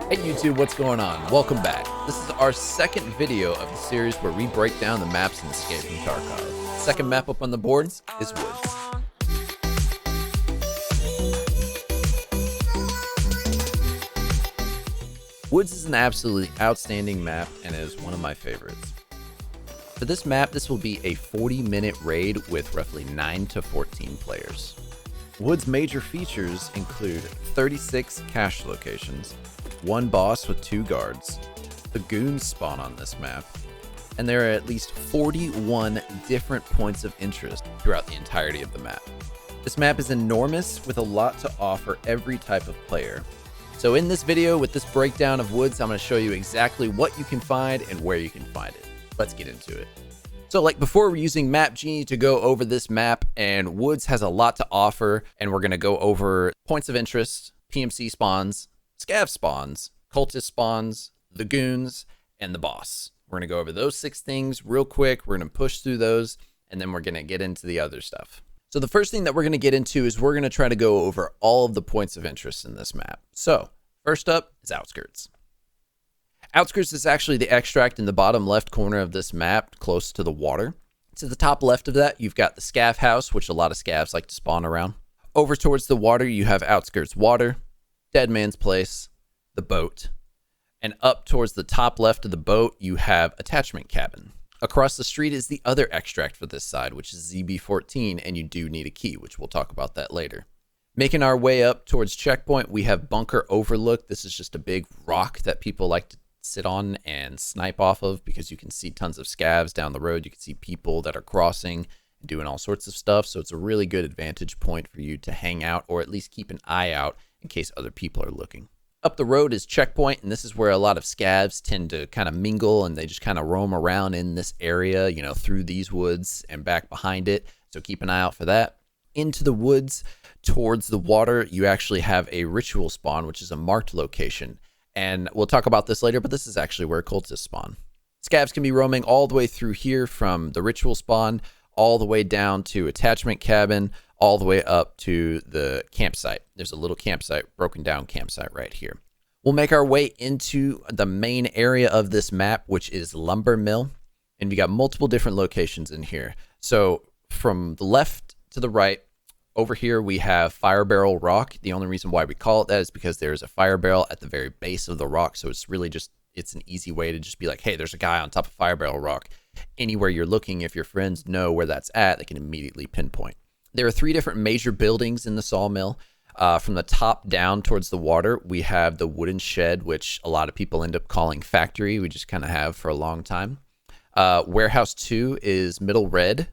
Hey YouTube, what's going on? Welcome back. This is our second video of the series where we break down the maps in Escape from Tarkov. Second map up on the boards is Woods. Woods is an absolutely outstanding map and is one of my favorites. For this map, this will be a 40-minute raid with roughly 9 to 14 players. Woods' major features include 36 cache locations, one boss with 2 guards, the Goons spawn on this map, and there are at least 41 different points of interest throughout the entirety of the map. This map is enormous with a lot to offer every type of player. So in this video, with this breakdown of Woods, I'm going to show you exactly what you can find and where you can find it. Let's get into it. So like before, we're using Map Genie to go over this map, and Woods has a lot to offer, and we're going to go over points of interest, PMC spawns, Scav spawns, cultist spawns, the Goons, and the boss. We're going to go over those 6 things real quick. We're going to push through those, and then we're going to get into the other stuff. So the first thing that we're going to get into is we're going to try to go over all of the points of interest in this map. So first up is Outskirts. Outskirts is actually the extract in the bottom left corner of this map, close to the water. To the top left of that, you've got the Scav house, which a lot of Scavs like to spawn around. Over towards the water, you have Outskirts Water, Dead Man's Place, the boat. And up towards the top left of the boat, you have Attachment Cabin. Across the street is the other extract for this side, which is ZB14, and you do need a key, which we'll talk about that later. Making our way up towards Checkpoint, we have Bunker Overlook. This is just a big rock that people like to sit on and snipe off of because you can see tons of Scavs down the road. You can see people that are crossing and doing all sorts of stuff. So it's a really good advantage point for you to hang out, or at least keep an eye out in case other people are looking. Up the road is Checkpoint, and this is where a lot of Scavs tend to kind of mingle, and they just kind of roam around in this area, you know, through these woods and back behind it. So keep an eye out for that. Into the woods towards the water, you actually have a ritual spawn, which is a marked location. And we'll talk about this later, but this is actually where cultists spawn. Scavs can be roaming all the way through here from the ritual spawn, all the way down to Attachment Cabin, all the way up to the campsite. There's a little campsite, broken down campsite right here. We'll make our way into the main area of this map, which is Lumber Mill. And we got multiple different locations in here. So from the left to the right, over here we have Fire Barrel Rock. The only reason why we call it that is because there's a fire barrel at the very base of the rock. So it's really just, it's an easy way to just be like, hey, there's a guy on top of Fire Barrel Rock. Anywhere you're looking, if your friends know where that's at, they can immediately pinpoint. There are 3 different major buildings in the sawmill. From the top down towards the water, we have the wooden shed, which a lot of people end up calling factory. We just kind of have for a long time. Warehouse 2 is middle red,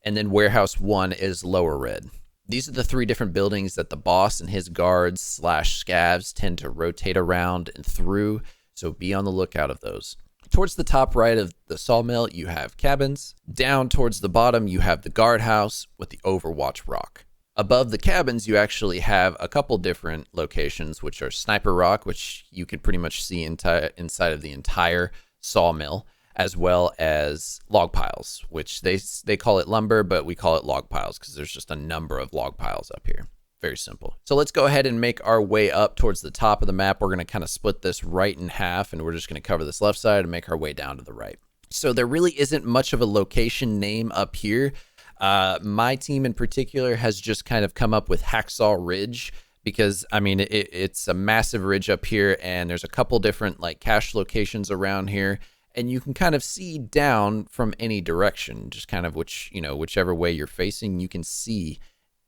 and then Warehouse 1 is lower red. These are the 3 different buildings that the boss and his guards / Scavs tend to rotate around and through, so be on the lookout of those. Towards the top right of the sawmill, you have cabins. Down towards the bottom, you have the guardhouse with the Overwatch rock. Above the cabins, you actually have a couple different locations, which are Sniper Rock, which you can pretty much see inside of the entire sawmill, as well as log piles, which they call it lumber, but we call it log piles because there's just a number of log piles up here. Very simple. So let's go ahead and make our way up towards the top of the map. We're going to kind of split this right in half, and we're just going to cover this left side and make our way down to the right. So there really isn't much of a location name up here. My team in particular has just kind of come up with Hacksaw Ridge because, I mean, it's a massive ridge up here, and there's a couple different like cache locations around here. And you can kind of see down from any direction, just kind of whichever way you're facing, you can see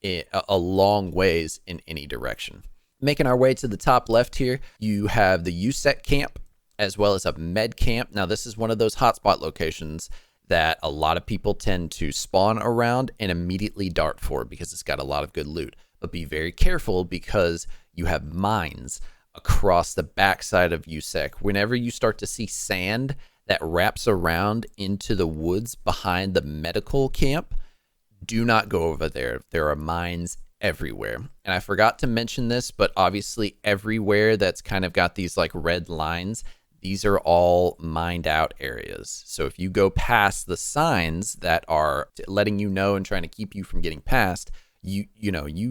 it a long ways in any direction. Making our way to the top left here, you have the USEC camp as well as a med camp. Now this is one of those hotspot locations that a lot of people tend to spawn around and immediately dart for because it's got a lot of good loot. But be very careful because you have mines across the backside of USEC. Whenever you start to see sand that wraps around into the woods behind the medical camp, do not go over there. There are mines everywhere. And I forgot to mention this, but obviously everywhere that's kind of got these like red lines, these are all mined out areas. So if you go past the signs that are letting you know and trying to keep you from getting past, you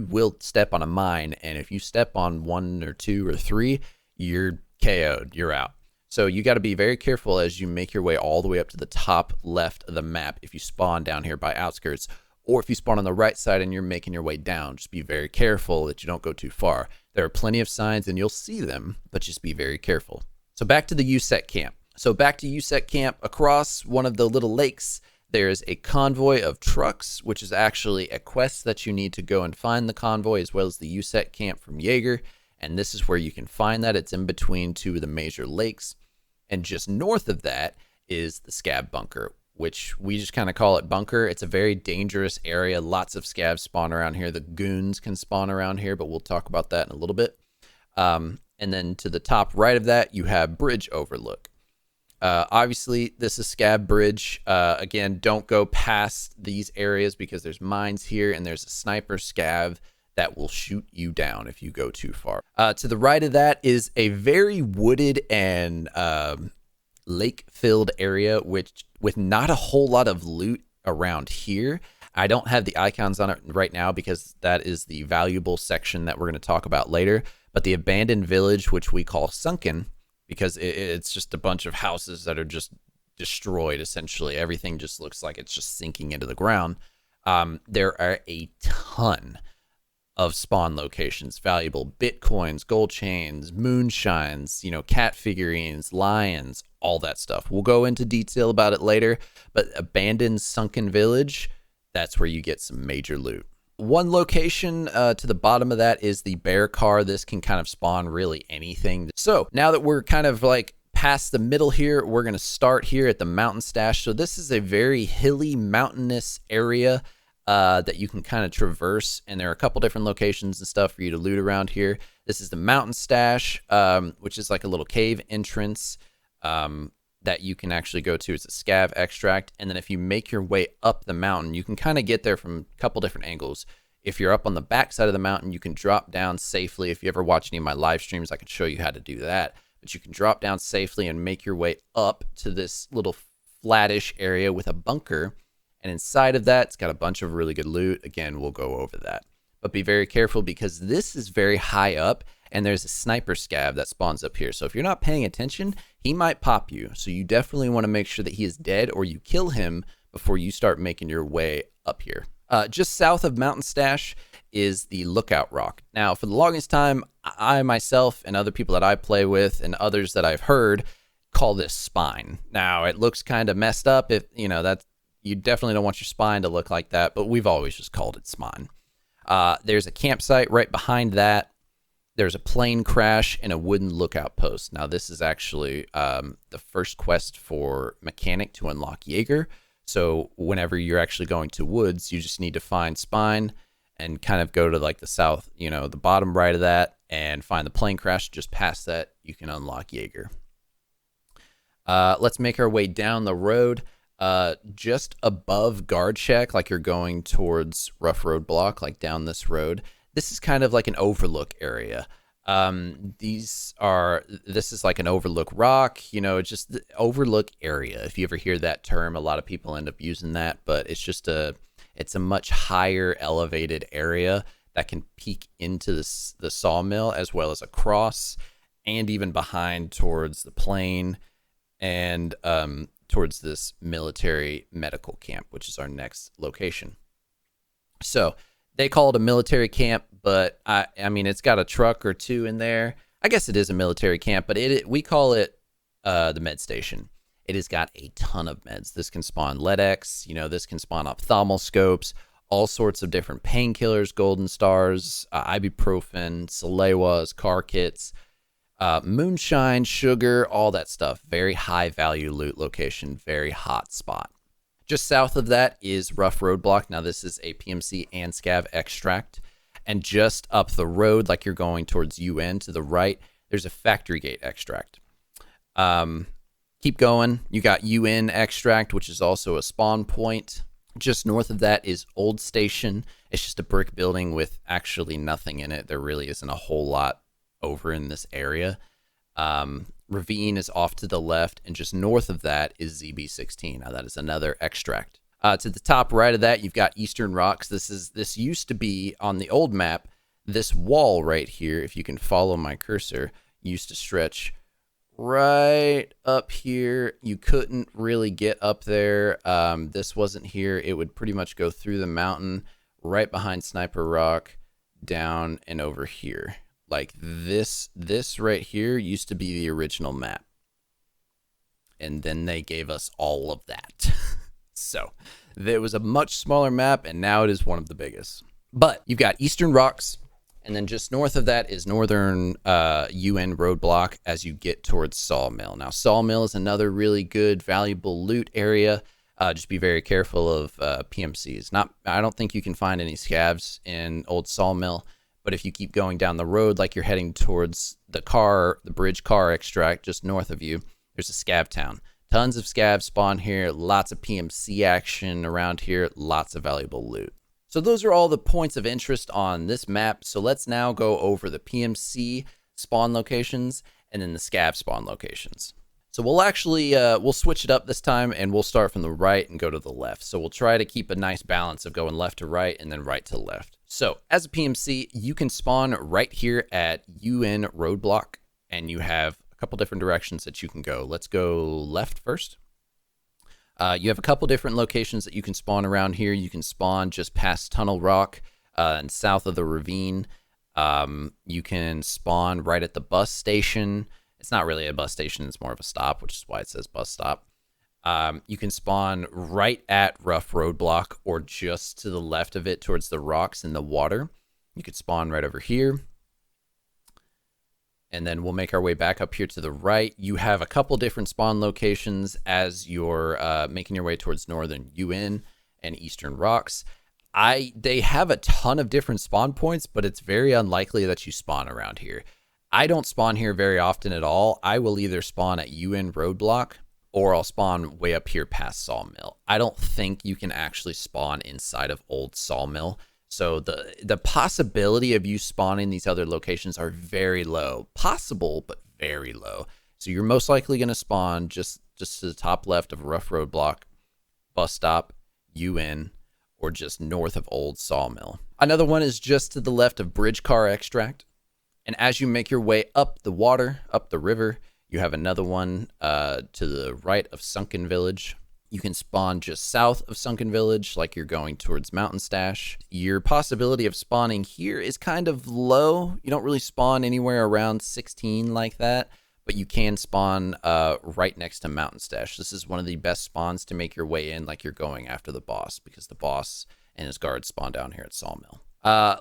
will step on a mine. And if you step on 1 or 2 or 3, you're KO'd, you're out. So you got to be very careful as you make your way all the way up to the top left of the map if you spawn down here by outskirts, or if you spawn on the right side and you're making your way down. Just be very careful that you don't go too far. There are plenty of signs and you'll see them, but just be very careful. So back to the USEC camp. So back to USEC camp, across one of the little lakes, there's a convoy of trucks, which is actually a quest that you need to go and find the convoy, as well as the USEC camp from Jaeger. And this is where you can find that. It's in between two of the major lakes. And just north of that is the Scav bunker, which we just kind of call it bunker. It's a very dangerous area. Lots of Scavs spawn around here. The Goons can spawn around here, but we'll talk about that in a little bit. And then to the top right of that, you have bridge overlook. Obviously, this is Scav bridge. Again, don't go past these areas because there's mines here, and there's a sniper Scav that will shoot you down if you go too far. To the right of that is a very wooded and lake-filled area, which with not a whole lot of loot around here. I don't have the icons on it right now because that is the valuable section that we're going to talk about later. But the abandoned village, which we call Sunken, because it's just a bunch of houses that are just destroyed, essentially. Everything just looks like it's just sinking into the ground. There are a ton of spawn locations, valuable bitcoins, gold chains, moonshines, cat figurines, lions, all that stuff. We'll go into detail about it later, but abandoned Sunken village, that's where you get some major loot. One location to the bottom of that is the bear car. This can kind of spawn really anything. So now that we're kind of like past the middle here, we're going to start here at the mountain stash. So this is a very hilly, mountainous area that you can kind of traverse, and there are a couple different locations and stuff for you to loot around here. This is the mountain stash, which is like a little cave entrance that you can actually go to. It's a Scav extract, and then if you make your way up the mountain, you can kind of get there from a couple different angles. If you're up on the back side of the mountain, you can drop down safely. If you ever watch any of my live streams, I can show you how to do that. But you can drop down safely and make your way up to this little flattish area with a bunker. And inside of that, it's got a bunch of really good loot. Again, we'll go over that. But be very careful because this is very high up, and there's a sniper Scav that spawns up here. So if you're not paying attention, he might pop you. So you definitely want to make sure that he is dead or you kill him before you start making your way up here. Just south of Mountain Stash is the Lookout Rock. Now, for the longest time, I myself and other people that I play with and others that I've heard call this spine. Now, it looks kind of messed up. If that's, you definitely don't want your spine to look like that, but we've always just called it spine. There's a campsite right behind that. There's a plane crash and a wooden lookout post. Now, this is actually the first quest for Mechanic to unlock Jaeger. So whenever you're actually going to woods, you just need to find spine and kind of go to like the south, the bottom right of that, and find the plane crash. Just past that, you can unlock Jaeger. Let's make our way down the road. Just above Guard Shack, like you're going towards Rough Road Block, like down this road. This is kind of like an overlook area. This is like an overlook rock, just the overlook area. If you ever hear that term, a lot of people end up using that, but it's just it's a much higher elevated area that can peek into the sawmill as well as across and even behind towards the plane and towards this military medical camp, which is our next location. So they call it a military camp, but I mean, it's got a truck or two in there. I guess it is a military camp, but we call it the med station. It has got a ton of meds. This can spawn LEDX, this can spawn ophthalmoscopes, all sorts of different painkillers, golden stars, ibuprofen, Salewas, car kits, moonshine, sugar, all that stuff. Very high value loot location, very hot spot. Just south of that is Rough Road Block. Now, this is a PMC and Scav extract. And just up the road, like you're going towards UN to the right, there's a Factory Gate extract. Keep going. You got UN extract, which is also a spawn point. Just north of that is Old Station. It's just a brick building with actually nothing in it. There really isn't a whole lot over in this area. Ravine is off to the left, and just north of that is ZB16. Now, that is another extract. To the top right of that, you've got Eastern Rocks. This used to be on the old map. This wall right here, if you can follow my cursor, used to stretch right up here. You couldn't really get up there. This wasn't here. It would pretty much go through the mountain, right behind Sniper Rock, down and over here. Like this right here used to be the original map. And then they gave us all of that. So there was a much smaller map, and now it is one of the biggest. But you've got Eastern Rocks, and then just north of that is Northern UN roadblock as you get towards Sawmill. Now, Sawmill is another really good, valuable loot area. Just be very careful of PMCs. I don't think you can find any scavs in Old Sawmill, but if you keep going down the road like you're heading towards the bridge car extract just north of you, there's a scav town. Tons of scavs spawn here, lots of PMC action around here, lots of valuable loot. So those are all the points of interest on this map. So let's now go over the PMC spawn locations and then the scav spawn locations. So we'll actually, we'll switch it up this time, and we'll start from the right and go to the left. So we'll try to keep a nice balance of going left to right and then right to left. So as a PMC, you can spawn right here at UN roadblock, and you have a couple different directions that you can go. Let's go left first. You have a couple different locations that you can spawn around here. You can spawn just past Tunnel Rock and south of the ravine. You can spawn right at the bus station. It's not really a bus station, it's more of a stop, which is why it says bus stop. You can spawn right at Rough Roadblock or just to the left of it towards the rocks and the water. You could spawn right over here. And then we'll make our way back up here to the right. You have a couple different spawn locations as you're making your way towards Northern UN and Eastern Rocks. They have a ton of different spawn points, but it's very unlikely that you spawn around here. I don't spawn here very often at all. I will either spawn at UN Roadblock or I'll spawn way up here past Sawmill. I don't think you can actually spawn inside of Old Sawmill. So the possibility of you spawning these other locations are very low. Possible, but very low. So you're most likely going to spawn just to the top left of Rough Roadblock, Bus Stop, UN, or just north of Old Sawmill. Another one is just to the left of Bridge Car Extract. And as you make your way up the water, up the river, you have another one to the right of Sunken Village. You can spawn just south of Sunken Village, like you're going towards Mountain Stash. Your possibility of spawning here is kind of low. You don't really spawn anywhere around 16 like that, but you can spawn right next to Mountain Stash. This is one of the best spawns to make your way in like you're going after the boss, because the boss and his guards spawn down here at Sawmill.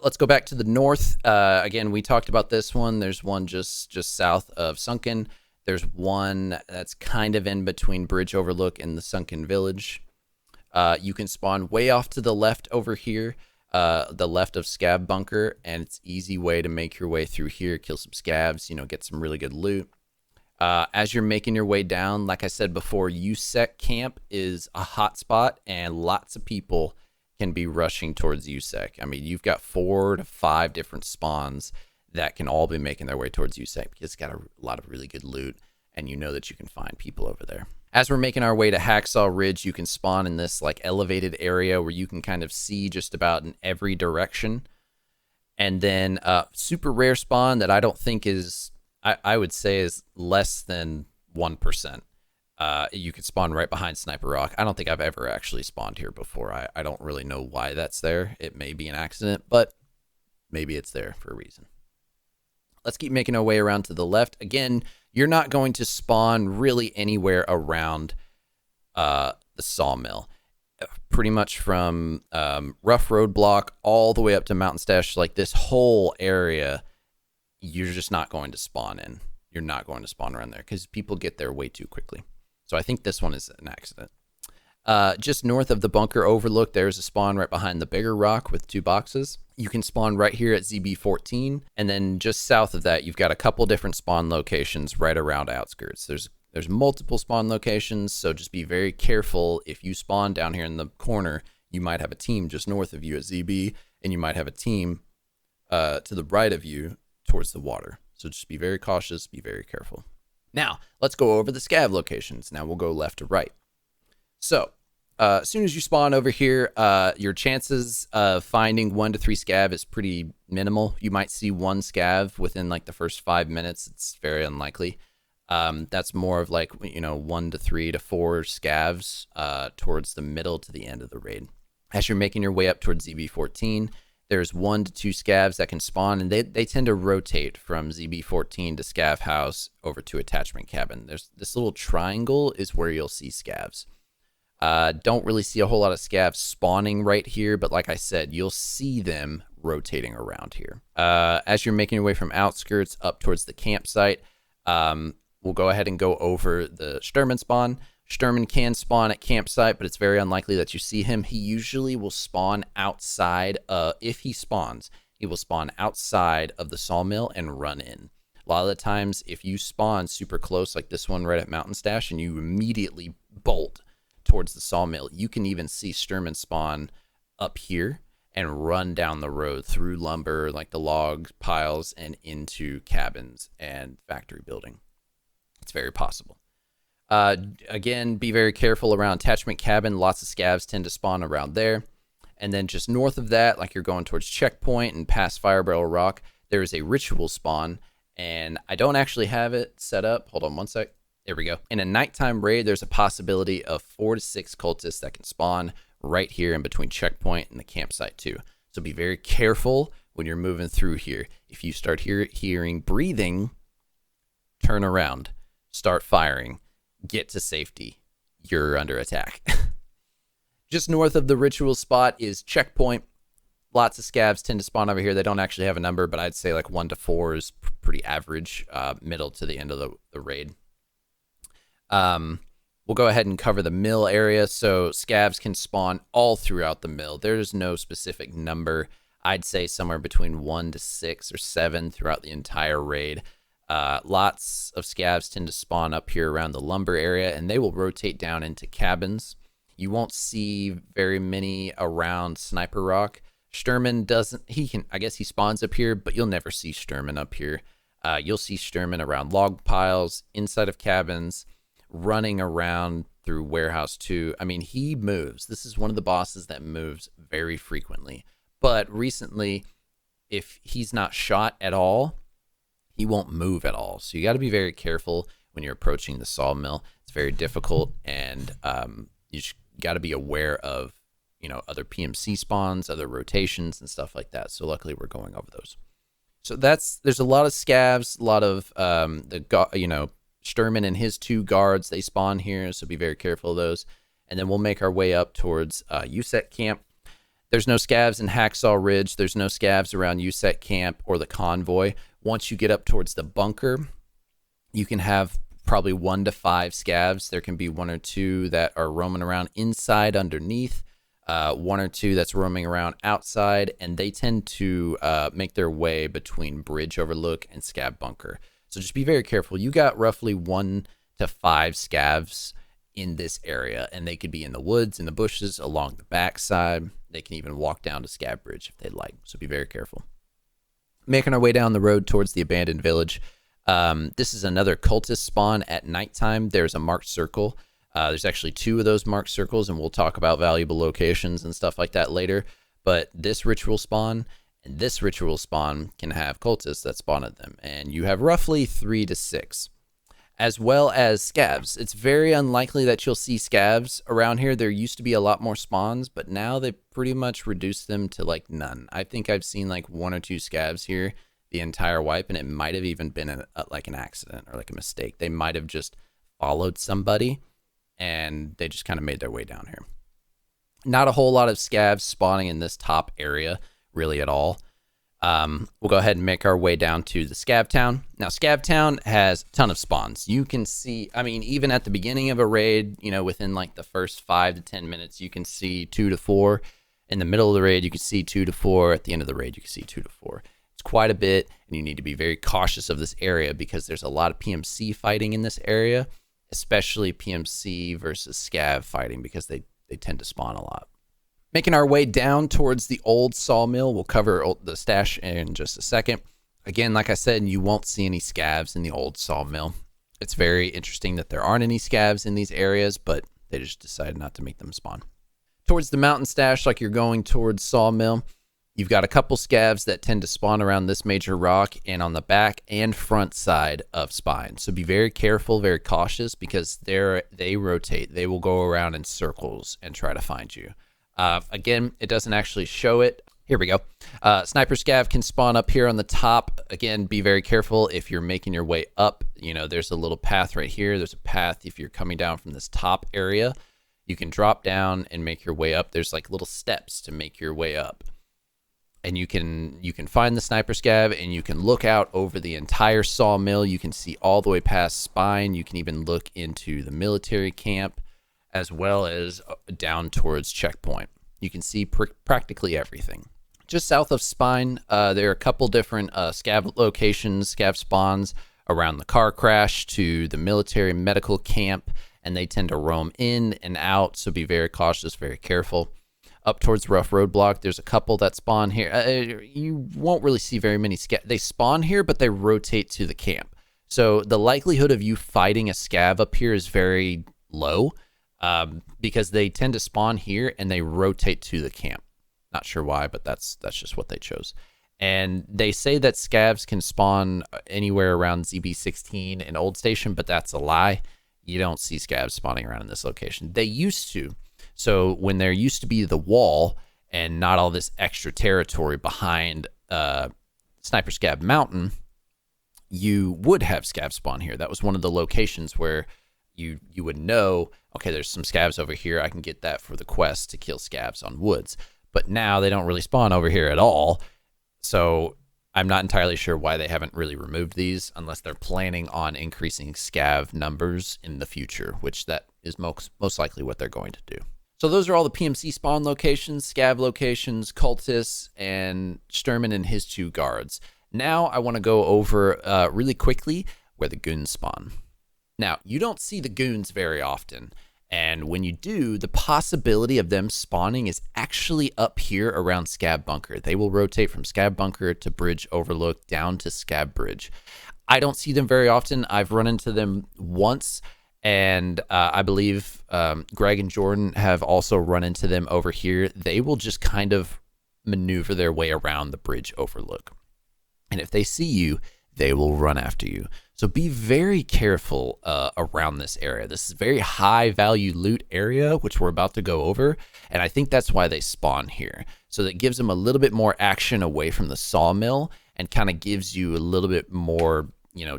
Let's go back to the north. Again, we talked about this one. There's one just south of Sunken. There's one that's kind of in between Bridge Overlook and the Sunken Village. You can spawn way off to the left over here, the left of Scav Bunker, and it's an easy way to make your way through here, kill some scavs, get some really good loot. As you're making your way down, like I said before, USEC camp is a hot spot, and lots of people can be rushing towards USEC. I mean, you've got 4 to 5 different spawns that can all be making their way towards USEC because it's got a lot of really good loot, and you know that you can find people over there. As we're making our way to Hacksaw Ridge, you can spawn in this like elevated area where you can kind of see just about in every direction. And then super rare spawn that I don't think is, I would say is less than 1%. You could spawn right behind Sniper Rock. I don't think I've ever actually spawned here before. I don't really know why that's there. It may be an accident, but maybe it's there for a reason. Let's keep making our way around to the left. Again, you're not going to spawn really anywhere around the Sawmill. Pretty much from Rough Roadblock all the way up to Mountain Stash, like this whole area, you're just not going to spawn in. You're not going to spawn around there because people get there way too quickly. So I think this one is an accident. Just north of the Bunker Overlook, there's a spawn right behind the bigger rock with 2 boxes. You can spawn right here at ZB14, and then just south of that, you've got a couple different spawn locations right around outskirts. There's multiple spawn locations, so just be very careful. If you spawn down here in the corner, you might have a team just north of you at ZB, and you might have a team to the right of you towards the water. So just be very cautious, be very careful. Now, let's go over the scav locations. Now we'll go left to right. So, as soon as you spawn over here, your chances of finding 1 to 3 scav is pretty minimal. You might see 1 scav within like the first 5 minutes. It's very unlikely. That's more of like, 1 to 3 to 4 scavs towards the middle to the end of the raid. As you're making your way up towards ZB14, there's 1 to 2 scavs that can spawn, and they tend to rotate from ZB14 to scav house over to attachment cabin. There's this little triangle is where you'll see scavs. Don't really see a whole lot of scavs spawning right here, but like I said, you'll see them rotating around here. As you're making your way from outskirts up towards the campsite, we'll go ahead and go over the Sturman spawn. Sturman can spawn at campsite, but it's very unlikely that you see him. He usually will spawn outside. If he spawns, he will spawn outside of the sawmill and run in. A lot of the times, if you spawn super close, like this one right at Mountain Stash, and you immediately bolt towards the sawmill, you can even see Sturman spawn up here and run down the road through lumber, like the log piles, and into cabins and factory building. It's very possible. Again, be very careful around attachment cabin. Lots of scavs tend to spawn around there. And then just north of that, like you're going towards checkpoint and past Fire Barrel Rock, there is a ritual spawn. And I don't actually have it set up. Hold on one sec. There we go. In a nighttime raid, there's a possibility of 4 to 6 cultists that can spawn right here in between checkpoint and the campsite too. So be very careful when you're moving through here. If you start hearing breathing, turn around, start firing, get to safety. You're under attack. Just north of the ritual spot is checkpoint. Lots of scavs tend to spawn over here. They don't actually have a number, but I'd say like 1 to 4 is pretty average, middle to the end of the raid. We'll go ahead and cover the mill area. So scavs can spawn all throughout the mill. There's no specific number. I'd say somewhere between 1 to 6 or 7 throughout the entire raid. Lots of scavs tend to spawn up here around the lumber area, and they will rotate down into cabins. You won't see very many around Sniper Rock. Sturman doesn't, I guess he spawns up here, but you'll never see Sturman up here. You'll see Sturman around log piles, inside of cabins, running around through Warehouse 2. I mean, he moves. This is one of the bosses that moves very frequently. But recently, if he's not shot at all, he won't move at all. So you got to be very careful when you're approaching the sawmill. It's very difficult, and you got to be aware of, other PMC spawns, other rotations, and stuff like that. So luckily, we're going over those. So there's a lot of scavs, a lot of Sturman and his 2 guards. They spawn here, so be very careful of those. And then we'll make our way up towards USET camp. There's no scavs in Hacksaw Ridge. There's no scavs around USET camp or the convoy. Once you get up towards the bunker, you can have probably 1 to 5 scavs. There can be 1 or 2 that are roaming around inside underneath, 1 or 2 that's roaming around outside, and they tend to make their way between Bridge Overlook and Scav Bunker. So just be very careful. You got roughly 1 to 5 scavs in this area, and they could be in the woods, in the bushes, along the backside. They can even walk down to Scav Bridge if they'd like, so be very careful. Making our way down the road towards the abandoned village. This is another cultist spawn at nighttime. There's a marked circle. There's actually 2 of those marked circles, and we'll talk about valuable locations and stuff like that later. But this ritual spawn and this ritual spawn can have cultists that spawn at them, and you have roughly 3 to 6. As well as scavs. It's very unlikely that you'll see scavs around here. There used to be a lot more spawns, but now they pretty much reduced them to like none. I think I've seen like 1 or 2 scavs here the entire wipe, and it might have even been like an accident or like a mistake. They might have just followed somebody, and they just kind of made their way down here. Not a whole lot of scavs spawning in this top area, really at all. We'll go ahead and make our way down to the Scav Town. Now, Scav Town has a ton of spawns. You can see, I mean, even at the beginning of a raid, within like the first 5 to 10 minutes, you can see 2 to 4. In the middle of the raid, you can see 2 to 4. At the end of the raid, you can see 2 to 4. It's quite a bit, and you need to be very cautious of this area because there's a lot of PMC fighting in this area, especially PMC versus Scav fighting because they tend to spawn a lot. Making our way down towards the old sawmill. We'll cover the stash in just a second. Again, like I said, you won't see any scavs in the old sawmill. It's very interesting that there aren't any scavs in these areas, but they just decided not to make them spawn. Towards the mountain stash, like you're going towards sawmill, You've got a couple scavs that tend to spawn around this major rock and on the back and front side of spine. So be very careful, very cautious, because they rotate. They will go around in circles and try to find you. Again, it doesn't actually show it. Here we go. Sniper scav can spawn up here on the top. Again, be very careful if you're making your way up. You know, there's a little path right here. There's a path if you're coming down from this top area. You can drop down and make your way up. There's like little steps to make your way up. And you can find the sniper scav, and you can look out over the entire sawmill. You can see all the way past spine. You can even look into the military camp, as well as down towards checkpoint. You can see practically everything. Just south of spine, there are a couple different scav locations, scav spawns around the car crash to the military medical camp, and they tend to roam in and out, so be very cautious, very careful. Up towards rough roadblock, there's a couple that spawn here. You won't really see very many scav. They spawn here, but they rotate to the camp. So the likelihood of you fighting a scav up here is very low, because they tend to spawn here and they rotate to the camp. Not sure why, but that's just what they chose. And they say that scavs can spawn anywhere around ZB16 and Old Station, but that's a lie. You don't see scavs spawning around in this location. They used to. So when there used to be the wall and not all this extra territory behind Sniper Scav Mountain, you would have scav spawn here. That was one of the locations where you would know, okay, there's some scavs over here. I can get that for the quest to kill scavs on woods. But now they don't really spawn over here at all. So I'm not entirely sure why they haven't really removed these, unless they're planning on increasing scav numbers in the future, which that is most likely what they're going to do. So those are all the PMC spawn locations, scav locations, cultists, and Sturman and his 2 guards. Now I want to go over really quickly where the goons spawn. Now, you don't see the goons very often, and when you do, the possibility of them spawning is actually up here around Scav Bunker. They will rotate from Scav Bunker to Bridge Overlook down to Scav Bridge. I don't see them very often. I've run into them once, and I believe Greg and Jordan have also run into them over here. They will just kind of maneuver their way around the Bridge Overlook. And if they see you, they will run after you. So be very careful around this area. This is a very high value loot area, which we're about to go over. And I think that's why they spawn here. So that gives them a little bit more action away from the sawmill and kind of gives you a little bit more,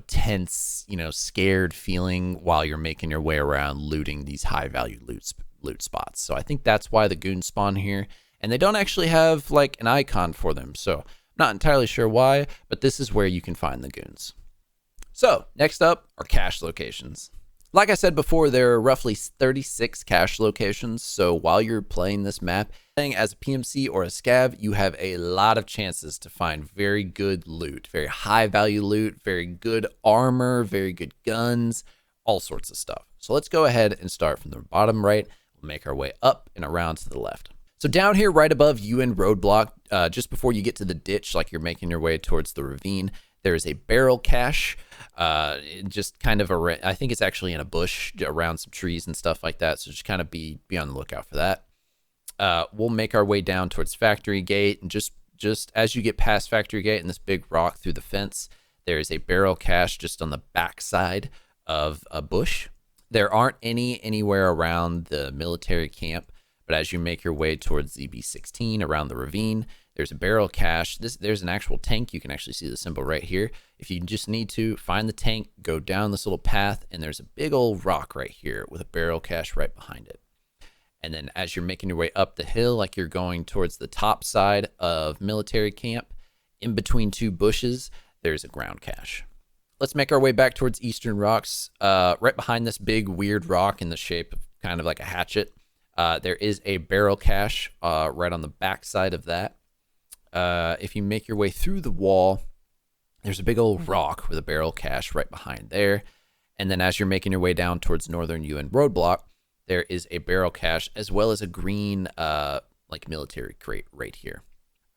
tense, scared feeling while you're making your way around looting these high value loot spots. So I think that's why the goons spawn here. And they don't actually have like an icon for them. So not entirely sure why, but this is where you can find the goons. So next up are cache locations. Like I said before, there are roughly 36 cache locations. So while you're playing this map, playing as a PMC or a scav, you have a lot of chances to find very good loot, very high value loot, very good armor, very good guns, all sorts of stuff. So let's go ahead and start from the bottom right. We'll make our way up and around to the left. So down here, right above UN Roadblock, just before you get to the ditch, like you're making your way towards the ravine, there is a barrel cache, just kind of I think it's actually in a bush around some trees and stuff like that. So just kind of be on the lookout for that. We'll make our way down towards Factory Gate, and just as you get past Factory Gate and this big rock through the fence, there is a barrel cache just on the back side of a bush. There aren't anywhere around the military camp. But as you make your way towards ZB16 around the ravine, there's a barrel cache. There's an actual tank. You can actually see the symbol right here. If you just need to, find the tank, go down this little path, and there's a big old rock right here with a barrel cache right behind it. And then as you're making your way up the hill, like you're going towards the top side of military camp, in between 2 bushes, there's a ground cache. Let's make our way back towards Eastern Rocks. Right behind this big weird rock in the shape of kind of like a hatchet, there is a barrel cache right on the back side of that. If you make your way through the wall, there's a big old rock with a barrel cache right behind there. And then as you're making your way down towards Northern UN Roadblock, there is a barrel cache as well as a green like military crate right here.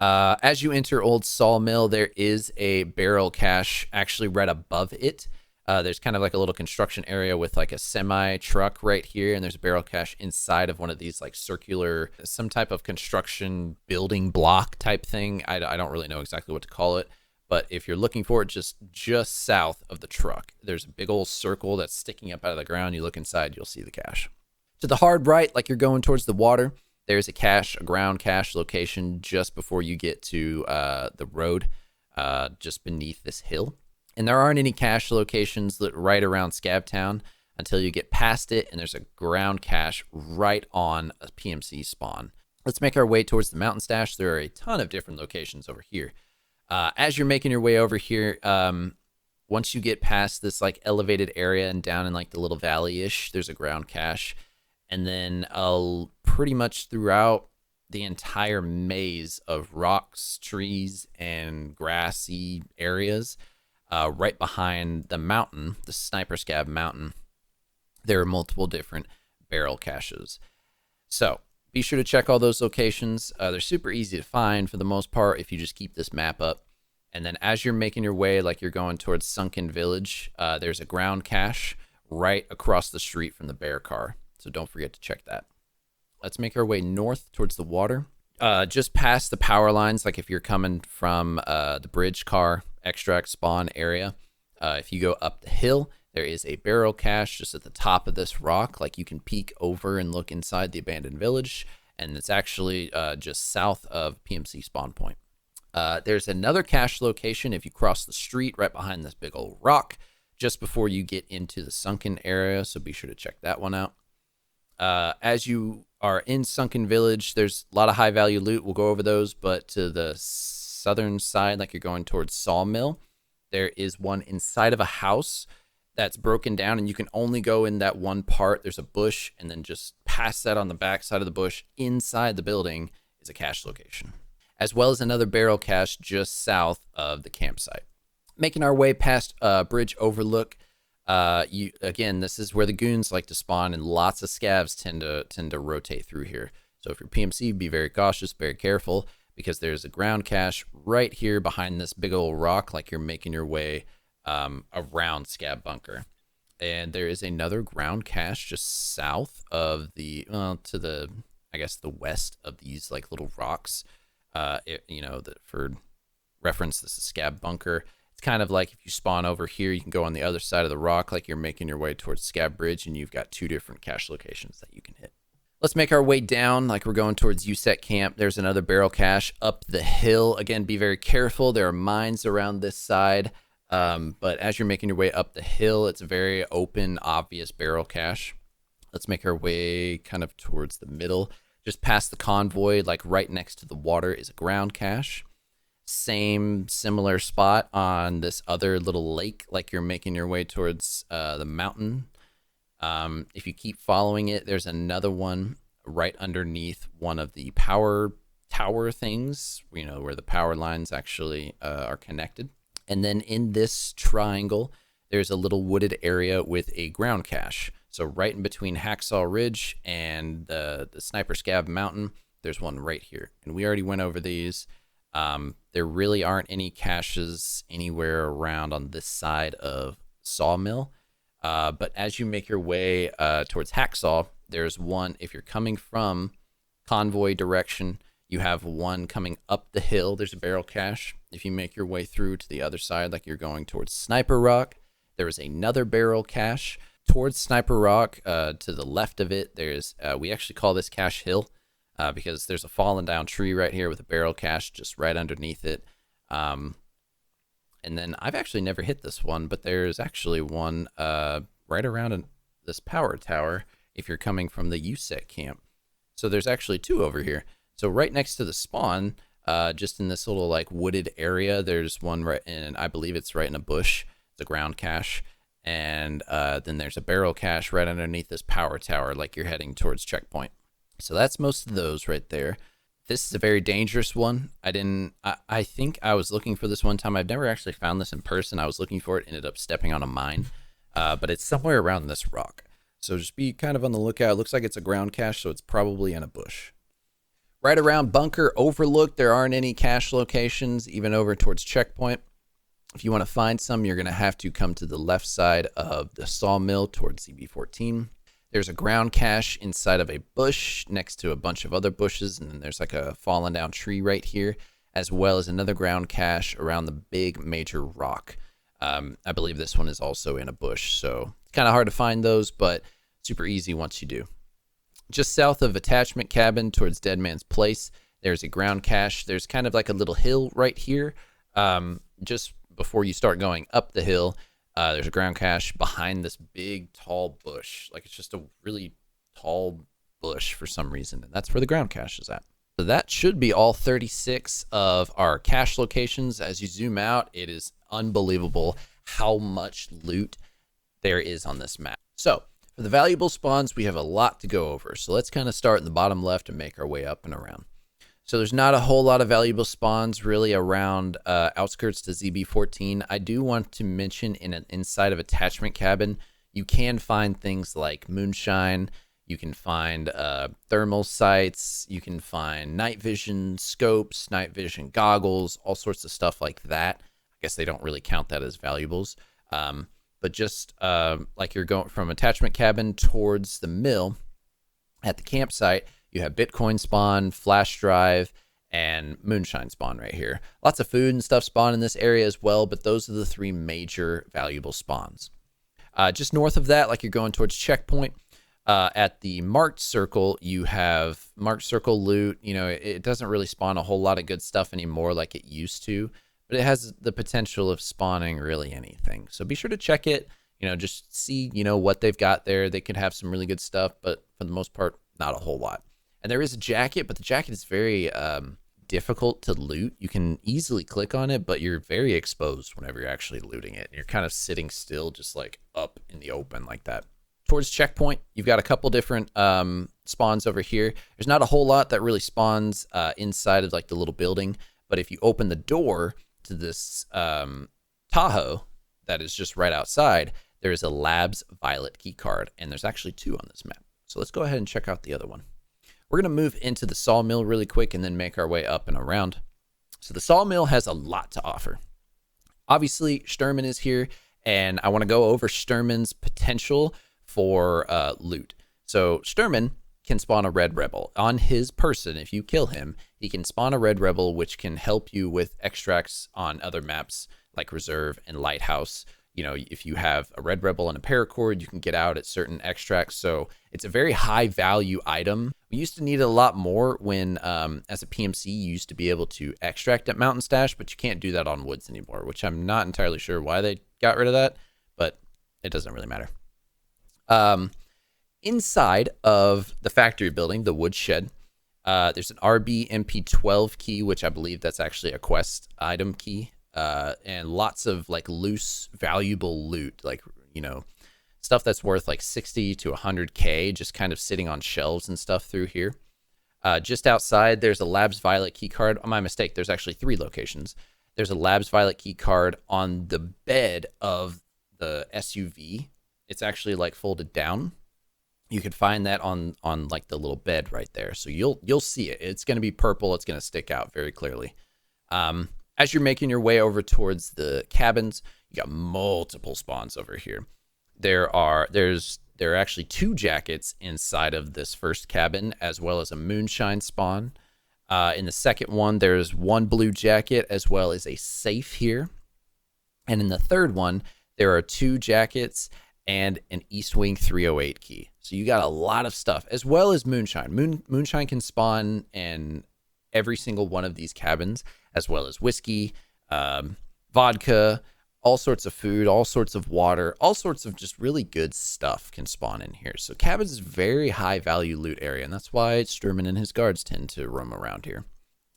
As you enter Old Sawmill, there is a barrel cache actually right above it. There's kind of like a little construction area with like a semi truck right here, and there's a barrel cache inside of one of these like circular, some type of construction building block type thing. I don't really know exactly what to call it, but if you're looking for it, just south of the truck, there's a big old circle that's sticking up out of the ground. You look inside, you'll see the cache. To the hard right, like you're going towards the water, there's a cache, a ground cache location just before you get to the road, just beneath this hill. And there aren't any cache locations right around Scav Town until you get past it, and there's a ground cache right on a PMC spawn. Let's make our way towards the mountain stash. There are a ton of different locations over here. As you're making your way over here, once you get past this like elevated area and down in like the little valley-ish, there's a ground cache. And then pretty much throughout the entire maze of rocks, trees, and grassy areas, right behind the mountain, the Sniper Scav mountain, there are multiple different barrel caches. So be sure to check all those locations. They're super easy to find for the most part if you just keep this map up. And then as you're making your way, like you're going towards Sunken Village, there's a ground cache right across the street from the bear car. So don't forget to check that. Let's make our way north towards the water. Just past the power lines, like if you're coming from the bridge car extract spawn area, if you go up the hill, there is a barrel cache just at the top of this rock. Like you can peek over and look inside the abandoned village, and it's actually just south of PMC spawn point. There's another cache location if you cross the street right behind this big old rock just before you get into the Sunken area, so be sure to check that one out. As you are in Sunken Village, there's a lot of high value loot. We'll go over those, but to the southern side, like you're going towards Sawmill, there is one inside of a house that's broken down, and you can only go in that one part. There's a bush, and then just past that on the back side of the bush, inside the building, is a cache location, as well as another barrel cache just south of the campsite. Making our way past Bridge Overlook, again, this is where the goons like to spawn, and lots of scavs tend to rotate through here. So if you're PMC, be very cautious, very careful, because there's a ground cache right here behind this big old rock, like you're making your way around Scav Bunker. And there is another ground cache just south of the, to the, I guess, the west of these like little rocks. For reference, this is Scav Bunker. It's kind of like if you spawn over here, you can go on the other side of the rock, like you're making your way towards Scav Bridge, and you've got two different cache locations that you can hit. Let's make our way down, like we're going towards USEC camp. There's another barrel cache up the hill. Again, be very careful. There are mines around this side. But as you're making your way up the hill, it's a very open, obvious barrel cache. Let's make our way kind of towards the middle. Just past the convoy, like right next to the water, is a ground cache. Similar spot on this other little lake, like you're making your way towards the mountain. If you keep following it, there's another one right underneath one of the power tower things, where the power lines actually are connected. And then in this triangle, there's a little wooded area with a ground cache. So right in between Hacksaw Ridge and the Sniper Scav Mountain, there's one right here. And we already went over these. There really aren't any caches anywhere around on this side of Sawmill. But as you make your way towards Hacksaw, there's one, if you're coming from convoy direction, you have one coming up the hill. There's a barrel cache. If you make your way through to the other side, like you're going towards Sniper Rock, there is another barrel cache. Towards Sniper Rock, to the left of it, there's, we actually call this Cache Hill, because there's a fallen down tree right here with a barrel cache just right underneath it. And then I've actually never hit this one, but there's actually one right around this power tower if you're coming from the USEC camp. So there's actually two over here. So right next to the spawn, just in this little like wooded area, there's one right in, I believe it's right in a bush. It's a ground cache. And then there's a barrel cache right underneath this power tower, like you're heading towards checkpoint. So that's most of those right there. This is a very dangerous one. I think I was looking for this one time. I've never actually found this in person. I was looking for it, ended up stepping on a mine. But it's somewhere around this rock. So just be kind of on the lookout. It looks like it's a ground cache, so it's probably in a bush. Right around Bunker Overlook, there aren't any cache locations, even over towards checkpoint. If you want to find some, you're going to have to come to the left side of the sawmill towards ZB14. There's a ground cache inside of a bush next to a bunch of other bushes, and then there's like a fallen down tree right here, as well as another ground cache around the big major rock. I believe this one is also in a bush, so it's kind of hard to find those, but super easy once you do. Just south of Attachment Cabin towards Dead Man's Place, there's a ground cache. There's kind of like a little hill right here. Just before you start going up the hill, there's a ground cache behind this big, tall bush. Like, it's just a really tall bush for some reason, and that's where the ground cache is at. So that should be all 36 of our cache locations. As you zoom out, it is unbelievable how much loot there is on this map. So for the valuable spawns, we have a lot to go over. So let's kind of start in the bottom left and make our way up and around. So there's not a whole lot of valuable spawns really around outskirts to ZB14. I do want to mention inside of Attachment Cabin, you can find things like moonshine. You can find thermal sights. You can find night vision scopes, night vision goggles, all sorts of stuff like that. I guess they don't really count that as valuables. But just like you're going from Attachment Cabin towards the mill at the campsite, you have Bitcoin spawn, flash drive, and moonshine spawn right here. Lots of food and stuff spawn in this area as well, but those are the three major valuable spawns. Just north of that, like you're going towards checkpoint, at the marked circle, you have marked circle loot. You know, it doesn't really spawn a whole lot of good stuff anymore like it used to, but it has the potential of spawning really anything. So be sure to check it, you know, just see, you know, what they've got there. They could have some really good stuff, but for the most part, not a whole lot. And there is a jacket, but the jacket is very difficult to loot. You can easily click on it, but you're very exposed whenever you're actually looting it. You're kind of sitting still, just like up in the open like that. Towards checkpoint, you've got a couple different spawns over here. There's not a whole lot that really spawns inside of like the little building, but if you open the door to this Tahoe that is just right outside, there's a Labs Violet key card, and there's actually two on this map. So let's go ahead and check out the other one. We're going to move into the sawmill really quick and then make our way up and around. So the sawmill has a lot to offer. Obviously, Sturman is here, and I want to go over Sturman's potential for loot. So Sturman can spawn a red rebel on his person. If you kill him, he can spawn a red rebel, which can help you with extracts on other maps like Reserve and Lighthouse. You know, if you have a red rebel and a paracord, you can get out at certain extracts. So it's a very high value item. We used to need it a lot more when, as a PMC, you used to be able to extract at Mountain Stash, but you can't do that on Woods anymore, which I'm not entirely sure why they got rid of that, but it doesn't really matter. Inside of the factory building, the wood shed, there's an RB MP12 key, which I believe that's actually a quest item key. And lots of like loose, valuable loot, like, you know, stuff that's worth like 60 to 100K, just kind of sitting on shelves and stuff through here. Just outside, there's a Labs Violet key card. Oh, my mistake. There's actually 3 locations. There's a Labs Violet key card on the bed of the SUV. It's actually like folded down. You can find that on like the little bed right there. So you'll see it. It's going to be purple. It's going to stick out very clearly. As you're making your way over towards the cabins, you got multiple spawns over here. There are actually 2 jackets inside of this first cabin, as well as a moonshine spawn. In the second one, there's 1 blue jacket, as well as a safe here. And in the third one, there are 2 jackets and an East Wing 308 key. So you got a lot of stuff, as well as moonshine. Moonshine can spawn in every single one of these cabins, as well as whiskey, vodka, all sorts of food, all sorts of water, all sorts of just really good stuff can spawn in here. So cabins is a very high value loot area, and that's why Sturman and his guards tend to roam around here.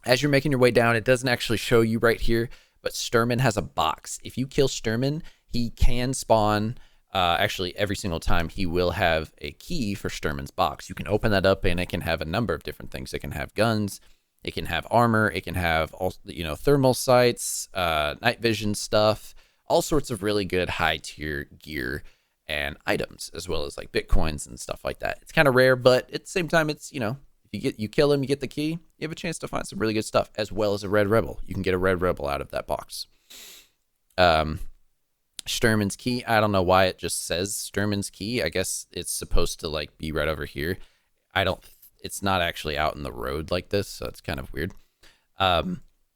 As you're making your way down, it doesn't actually show you right here, but Sturman has a box. If you kill Sturman, he can spawn, actually every single time he will have a key for Sturman's box. You can open that up and it can have a number of different things. It can have guns, it can have armor, it can have all, you know, thermal sights, night vision stuff, all sorts of really good high tier gear and items, as well as like Bitcoins and stuff like that. It's kind of rare, but at the same time, it's, you know, if you kill him, you get the key, you have a chance to find some really good stuff, as well as a red rebel. You can get a red rebel out of that box. Sturman's Key. I don't know why it just says Sturman's Key. I guess it's supposed to like be right over here. It's not actually out in the road like this, so it's kind of weird.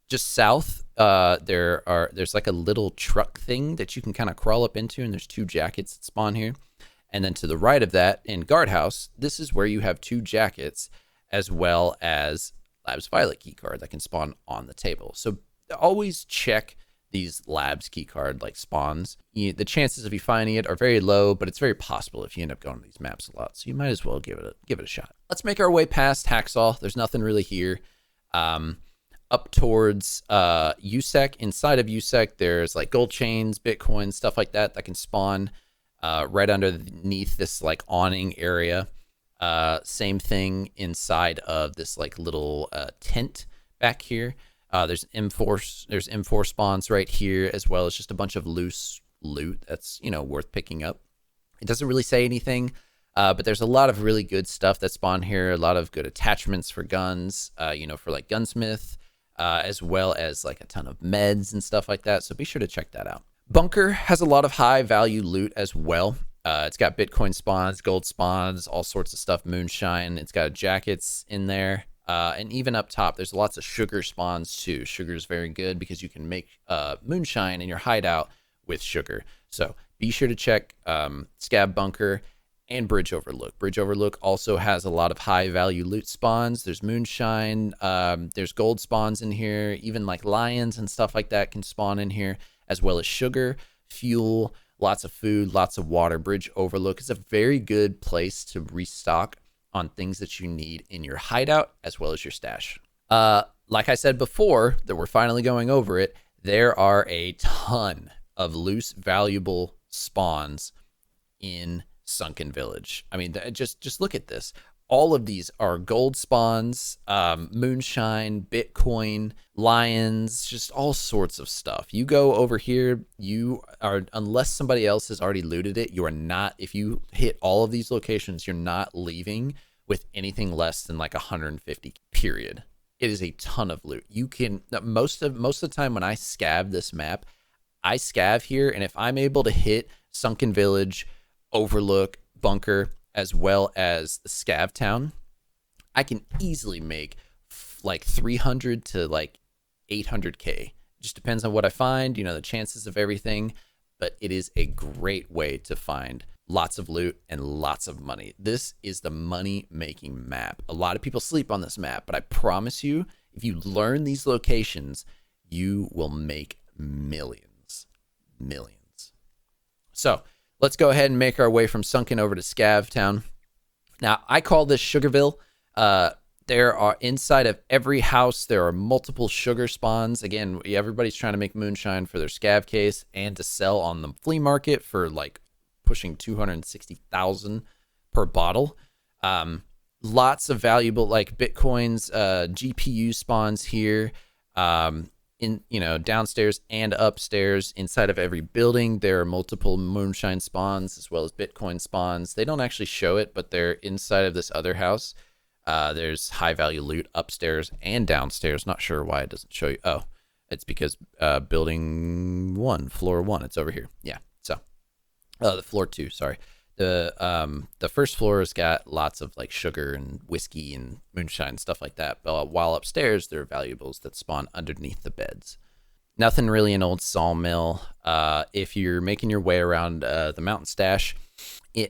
Just south, there's like a little truck thing that you can kind of crawl up into, and there's 2 jackets that spawn here. And then to the right of that, in Guardhouse, this is where you have 2 jackets, as well as Labs Violet keycard that can spawn on the table. So always check these Labs keycard like spawns. The chances of you finding it are very low, but it's very possible if you end up going to these maps a lot. So you might as well give it a shot. Let's make our way past Hacksaw. There's nothing really here. Up towards USEC. Inside of USEC, there's like gold chains, Bitcoin, stuff like that can spawn right underneath this like awning area. Same thing inside of this like little tent back here. There's M4 spawns right here, as well as just a bunch of loose loot that's, worth picking up. It doesn't really say anything, but there's a lot of really good stuff that spawn here. A lot of good attachments for guns, for like gunsmith, as well as like a ton of meds and stuff like that. So be sure to check that out. Bunker has a lot of high value loot as well. It's got Bitcoin spawns, gold spawns, all sorts of stuff, moonshine. It's got jackets in there. And even up top, there's lots of sugar spawns too. Sugar is very good because you can make moonshine in your hideout with sugar. So be sure to check Scav Bunker and Bridge Overlook. Bridge Overlook also has a lot of high value loot spawns. There's moonshine, there's gold spawns in here, even like lions and stuff like that can spawn in here, as well as sugar, fuel, lots of food, lots of water. Bridge Overlook is a very good place to restock on things that you need in your hideout as well as your stash. Like I said before, that we're finally going over it, there are a ton of loose, valuable spawns in Sunken Village. I mean, just look at this. All of these are gold spawns, moonshine, Bitcoin, lions, just all sorts of stuff. You go over here, unless somebody else has already looted it, you are not, if you hit all of these locations, you're not leaving with anything less than like 150, period. It is a ton of loot. You can, most of the time when I scav this map, I scav here, and if I'm able to hit Sunken Village, Overlook, Bunker, as well as the Scav Town, I can easily make like 300 to like 800k. Just depends on what I find, the chances of everything, but it is a great way to find lots of loot and lots of money. This is the money making map. A lot of people sleep on this map, but I promise you, if you learn these locations, you will make millions. So let's go ahead and make our way from Sunken over to Scav Town. Now, I call this Sugarville. There are, inside of every house, there are multiple sugar spawns. Again, everybody's trying to make moonshine for their Scav case and to sell on the flea market for like pushing 260,000 per bottle. Lots of valuable like Bitcoins, GPU spawns here. In downstairs and upstairs. Inside of every building there are multiple moonshine spawns as well as Bitcoin spawns. They don't actually show it, but they're inside of this other house. There's high value loot upstairs and downstairs. Not sure why it doesn't show you. Oh, it's because building 1, floor 1, it's over here. Yeah, so the floor 2, sorry. The first floor has got lots of like sugar and whiskey and moonshine, stuff like that. But while upstairs, there are valuables that spawn underneath the beds. Nothing really an old sawmill. If you're making your way around the mountain stash,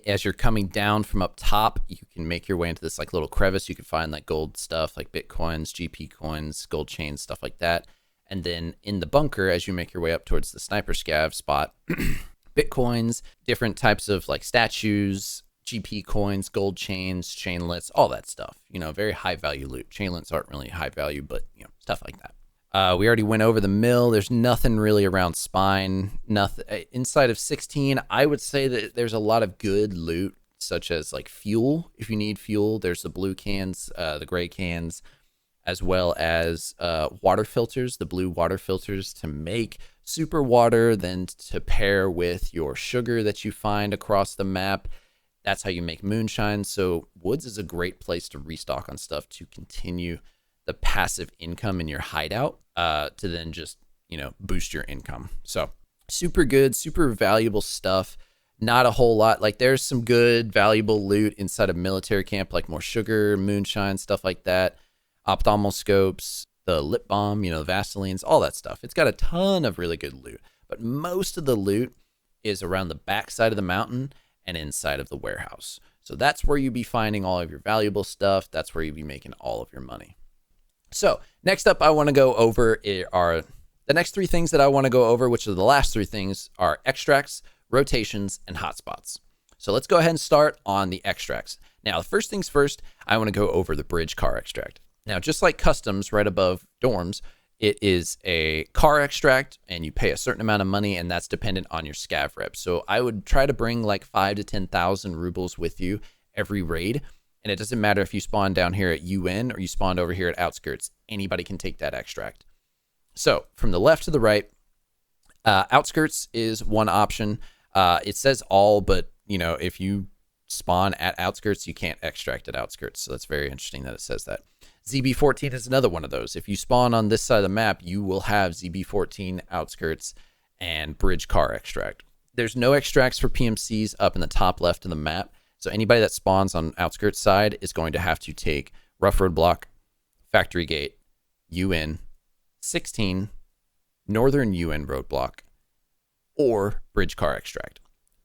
as you're coming down from up top, you can make your way into this like little crevice. You can find like gold stuff like Bitcoins, GP coins, gold chains, stuff like that. And then in the bunker, as you make your way up towards the sniper scav spot, Bitcoins, different types of like statues, GP coins, gold chains, chainlets, all that stuff. Very high value loot. Chainlets aren't really high value, but stuff like that. We already went over the mill. There's nothing really around Spine. Nothing inside of 16. I would say that there's a lot of good loot, such as like fuel. If you need fuel, there's the blue cans, the gray cans, as well as water filters, the blue water filters to make super water, then to pair with your sugar that you find across the map. That's how you make moonshine. So woods is a great place to restock on stuff to continue the passive income in your hideout, to then just boost your income. So Super good, super valuable stuff. Not a whole lot. Like there's some good, valuable loot inside of military camp, like more sugar, moonshine, stuff like that. Ophthalmoscopes, the lip balm, the Vaselines, all that stuff. It's got a ton of really good loot. But most of the loot is around the back side of the mountain and inside of the warehouse. So that's where you'd be finding all of your valuable stuff. That's where you'd be making all of your money. So next up, I want to go over are the next three things that I want to go over, which are the last three things, are extracts, rotations, and hotspots. So let's go ahead and start on the extracts. Now, first things first, I want to go over the bridge car extract. Now, just like customs right above dorms, it is a car extract and you pay a certain amount of money, and that's dependent on your scav rep. So I would try to bring like 5 to 10,000 rubles with you every raid. And it doesn't matter if you spawn down here at UN or you spawned over here at Outskirts, anybody can take that extract. So from the left to the right, Outskirts is one option. It says all, but if you spawn at Outskirts, you can't extract at Outskirts. So that's very interesting that it says that. ZB14 is another one of those. If you spawn on this side of the map, you will have ZB14, Outskirts, and Bridge Car extract. There's no extracts for PMCs up in the top left of the map. So anybody that spawns on Outskirts side is going to have to take Rough Road Block, Factory Gate, UN, 16, Northern UN Roadblock, or Bridge Car extract.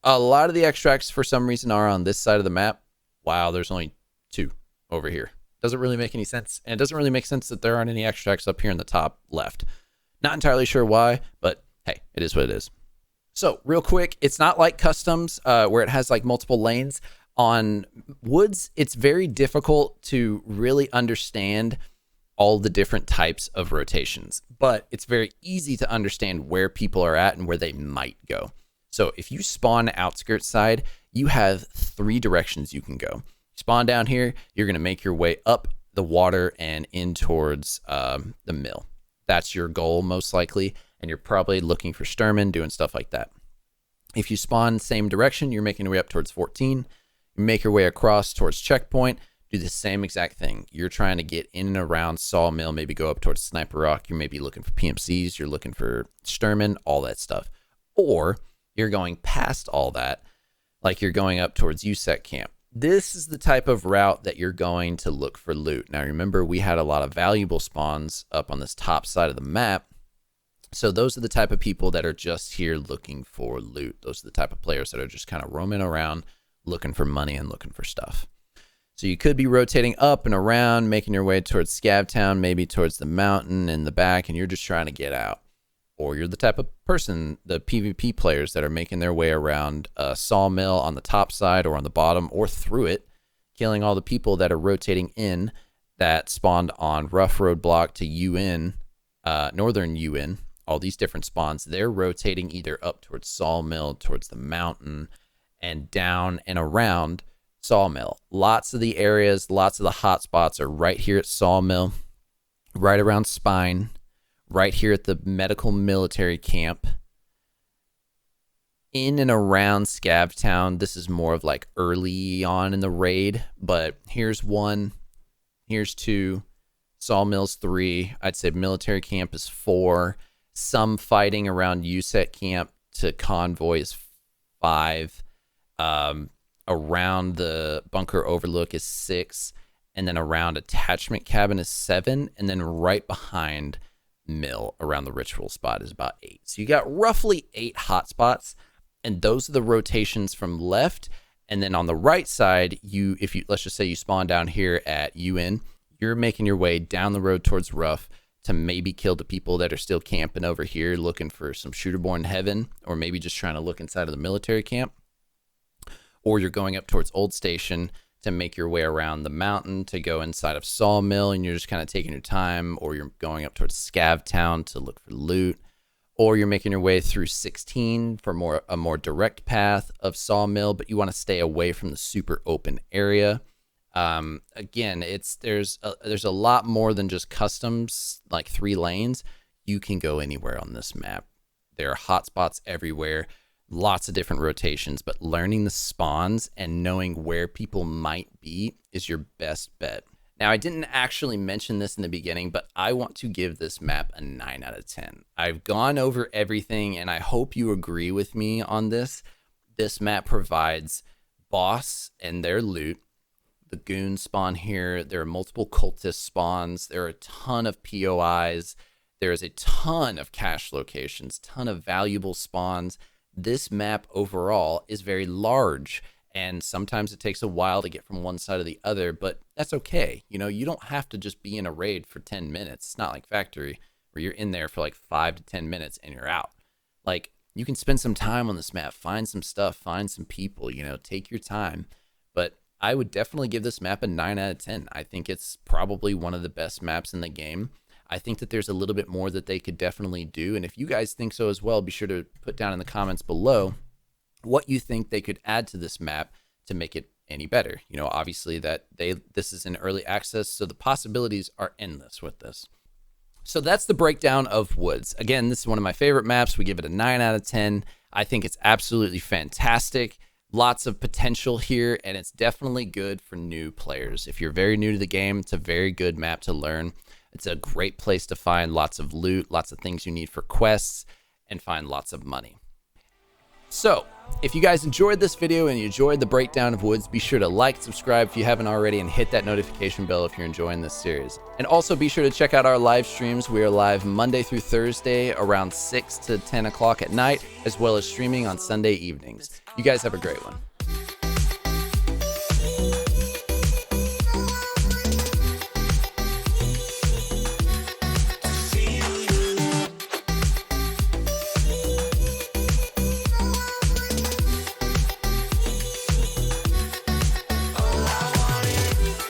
A lot of the extracts for some reason are on this side of the map. Wow, there's only 2 over here. Doesn't really make any sense. And it doesn't really make sense that there aren't any extracts up here in the top left. Not entirely sure why, but hey, it is what it is. So real quick, it's not like customs where it has like multiple lanes. On Woods, it's very difficult to really understand all the different types of rotations, but it's very easy to understand where people are at and where they might go. So if you spawn Outskirts side, you have 3 directions you can go. Spawn down here, you're going to make your way up the water and in towards the mill. That's your goal most likely, and you're probably looking for Sturman, doing stuff like that. If you spawn same direction, you're making your way up towards 14. You make your way across towards Checkpoint, do the same exact thing. You're trying to get in and around Sawmill, maybe go up towards Sniper Rock. You may be looking for PMCs, you're looking for Sturman, all that stuff. Or you're going past all that, like you're going up towards USEC camp. This is the type of route that you're going to look for loot. Now, remember, we had a lot of valuable spawns up on this top side of the map. So those are the type of people that are just here looking for loot. Those are the type of players that are just kind of roaming around, looking for money and looking for stuff. So you could be rotating up and around, making your way towards Scav Town, maybe towards the mountain in the back, and you're just trying to get out. Or you're the type of person, the PvP players that are making their way around a sawmill on the top side or on the bottom or through it, killing all the people that are rotating in that spawned on Rough Road Block to UN, Northern UN, all these different spawns. They're rotating either up towards Sawmill, towards the mountain, and down and around Sawmill. Lots of the areas, lots of the hot spots are right here at Sawmill, right around Spine, right here at the medical military camp, in and around Scav Town. This is more of like early on in the raid, but here's 1, here's 2, Sawmill's 3. I'd say military camp is 4. Some fighting around USET camp to convoy is 5. Around the bunker overlook is 6, and then around attachment cabin is 7, and then right behind mill around the ritual spot is about 8. So you got roughly 8 hotspots, and those are the rotations from left. And then on the right side, let's just say you spawn down here at UN, you're making your way down the road towards Rough to maybe kill the people that are still camping over here looking for some shooterborn heaven, or maybe just trying to look inside of the military camp. Or you're going up towards Old Station to make your way around the mountain to go inside of Sawmill, and you're just kind of taking your time. Or you're going up towards Scav Town to look for loot. Or you're making your way through 16 for a more direct path of Sawmill, but you want to stay away from the super open area. Again, there's a lot more than just customs, like 3 lanes. You can go anywhere on this map. There are hotspots everywhere. Lots of different rotations, but learning the spawns and knowing where people might be is your best bet. Now, I didn't actually mention this in the beginning, but I want to give this map a 9 out of 10. I've gone over everything, and I hope you agree with me on this. This map provides boss and their loot. The Goons spawn here. There are multiple cultist spawns. There are a ton of POIs. There is a ton of cache locations, ton of valuable spawns. This map overall is very large, and sometimes it takes a while to get from one side to the other, but that's okay. You know, you don't have to just be in a raid for 10 minutes. It's not like Factory where you're in there for like 5 to 10 minutes and you're out. Like, you can spend some time on this map, find some stuff, find some people, you know, take your time. But I would definitely give this map a 9 out of 10. I think it's probably one of the best maps in the game. I think that there's a little bit more that they could definitely do. And if you guys think so as well, be sure to put down in the comments below what you think they could add to this map to make it any better. You know, obviously that this is in early access, so the possibilities are endless with this. So that's the breakdown of Woods. Again, this is one of my favorite maps. We give it a 9 out of 10. I think it's absolutely fantastic. Lots of potential here, and it's definitely good for new players. If you're very new to the game, it's a very good map to learn. It's a great place to find lots of loot, lots of things you need for quests, and find lots of money. So, if you guys enjoyed this video and you enjoyed the breakdown of Woods, be sure to like, subscribe if you haven't already, and hit that notification bell if you're enjoying this series. And also be sure to check out our live streams. We are live Monday through Thursday around 6 to 10 o'clock at night, as well as streaming on Sunday evenings. You guys have a great one.